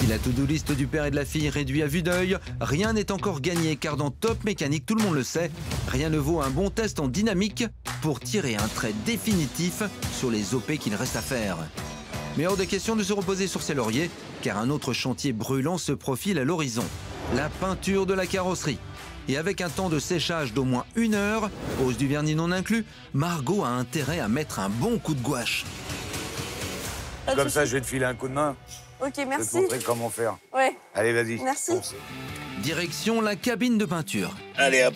Si la to-do list du père et de la fille réduit à vue d'œil, rien n'est encore gagné car dans Top Mécanique, tout le monde le sait, rien ne vaut un bon test en dynamique pour tirer un trait définitif sur les OP qu'il reste à faire. Mais hors de question de se reposer sur ses lauriers, car un autre chantier brûlant se profile à l'horizon. La peinture de la carrosserie. Et avec un temps de séchage d'au moins 1 heure, pose du vernis non inclus, Margot a intérêt à mettre un bon coup de gouache. Comme ça, je vais te filer un coup de main. Ok, Je vais merci. te montrer comment faire. Ouais, Allez, vas-y. merci. Fonce. Direction la cabine de peinture. Allez, hop.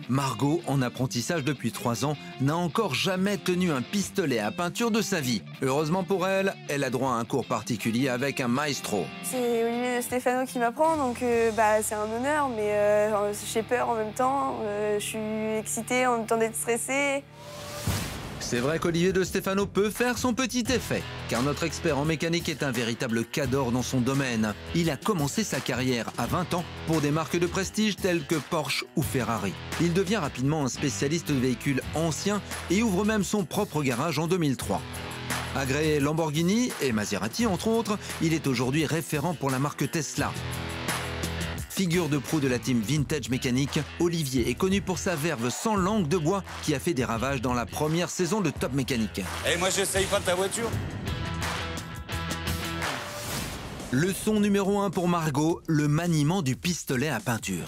Margot, en apprentissage depuis 3 ans, n'a encore jamais tenu un pistolet à peinture de sa vie. Heureusement pour elle, elle a droit à un cours particulier avec un maestro. C'est Olivier Stéphano qui m'apprend, donc c'est un honneur, mais j'ai peur en même temps. Je suis excitée en même temps d'être stressée. C'est vrai qu'Olivier de Stéphano peut faire son petit effet, car notre expert en mécanique est un véritable cador dans son domaine. Il a commencé sa carrière à 20 ans pour des marques de prestige telles que Porsche ou Ferrari. Il devient rapidement un spécialiste de véhicules anciens et ouvre même son propre garage en 2003. Agréé Lamborghini et Maserati entre autres, il est aujourd'hui référent pour la marque Tesla. Figure de proue de la team Vintage Mécanique, Olivier est connu pour sa verve sans langue de bois qui a fait des ravages dans la première saison de Top Mécanique. Eh, moi, j'essaye pas ta voiture. Leçon numéro 1 pour Margot, le maniement du pistolet à peinture.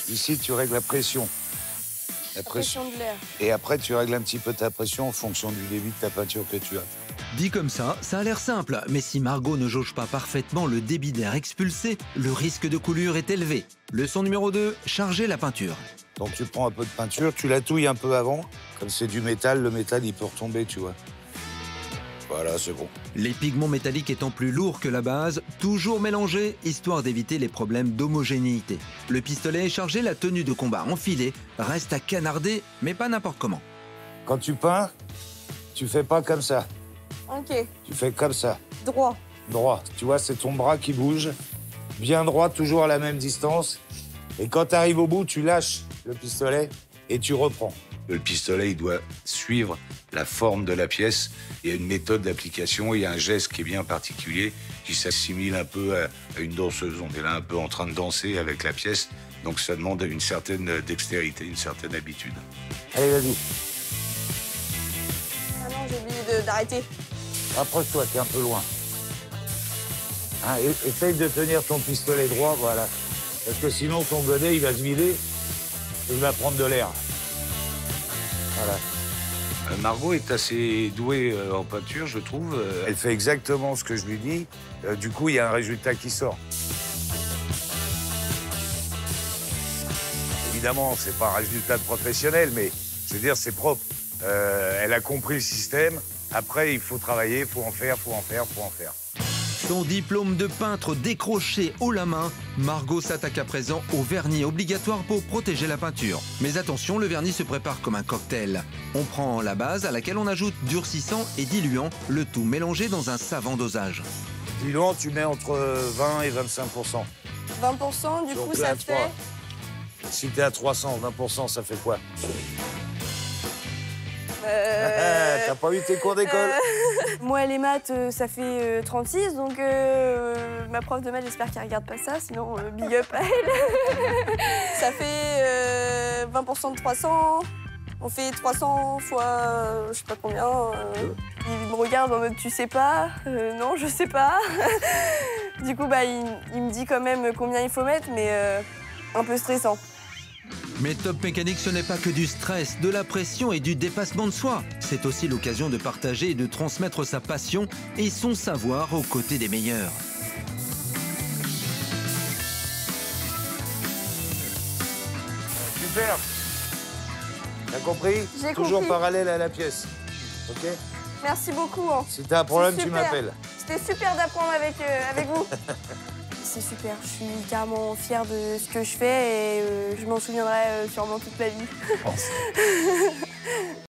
Ici, tu règles la pression. La Pression de l'air. Et après, tu règles un petit peu ta pression en fonction du débit de ta peinture que tu as. Dit comme ça a l'air simple, mais si Margot ne jauge pas parfaitement le débit d'air expulsé, le risque de coulure est élevé. Leçon numéro 2, charger la peinture. Donc, tu prends un peu de peinture, tu la touilles un peu avant. Comme c'est du métal, le métal, il peut retomber, tu vois. Voilà, c'est bon. Les pigments métalliques étant plus lourds que la base, toujours mélangés, histoire d'éviter les problèmes d'homogénéité. Le pistolet est chargé, la tenue de combat enfilée, reste à canarder, mais pas n'importe comment. Quand tu peins, tu fais pas comme ça. Ok, Tu fais comme ça. droit. Droit. Tu vois, c'est ton bras qui bouge. Bien droit, toujours à la même distance. Et quand tu arrives au bout, tu lâches le pistolet et tu reprends. Le pistolet, il doit suivre la forme de la pièce. Il y a une méthode d'application, il y a un geste qui est bien particulier, qui s'assimile un peu à une danseuse. On est là un peu en train de danser avec la pièce, donc ça demande une certaine dextérité, une certaine habitude. Allez, vas-y. Ah non, j'ai oublié d'arrêter. Rapproche-toi, t'es un peu loin. Hein, essaye de tenir ton pistolet droit, voilà. Parce que sinon, ton godet, il va se vider et il va prendre de l'air. Voilà. Margot est assez douée en peinture, je trouve. Elle fait exactement ce que je lui dis. Du coup, il y a un résultat qui sort. Évidemment, c'est pas un résultat de professionnel, mais je veux dire, c'est propre. Elle a compris le système. Après, il faut travailler, il faut en faire, faut en faire, faut en faire. Son diplôme de peintre décroché haut la main, Margot s'attaque à présent au vernis obligatoire pour protéger la peinture. Mais attention, le vernis se prépare comme un cocktail. On prend la base à laquelle on ajoute durcissant et diluant, le tout mélangé dans un savant dosage. Diluant, tu mets entre 20 et 25 20%, du Donc coup, là, ça toi, fait... Si t'es à 300, 20 ça fait quoi? T'as pas eu tes cours d'école? Moi, les maths, ça fait 36, donc ma prof de maths, j'espère qu'elle regarde pas ça, sinon big up à elle. Ça fait 20% de 300, on fait 300 fois je sais pas combien. Il me regarde en mode tu sais pas, non je sais pas. Du coup, il me dit quand même combien il faut mettre, mais un peu stressant. Mais Top Mécanique, ce n'est pas que du stress, de la pression et du dépassement de soi. C'est aussi l'occasion de partager et de transmettre sa passion et son savoir aux côtés des meilleurs. Super. T'as compris? J'ai Toujours compris. parallèle à la pièce. OK? Merci beaucoup. Hein. Si t'as un problème, C'est tu super. m'appelles. C'était super d'apprendre avec vous. C'est super, je suis carrément fière de ce que je fais et je m'en souviendrai sûrement toute ma vie.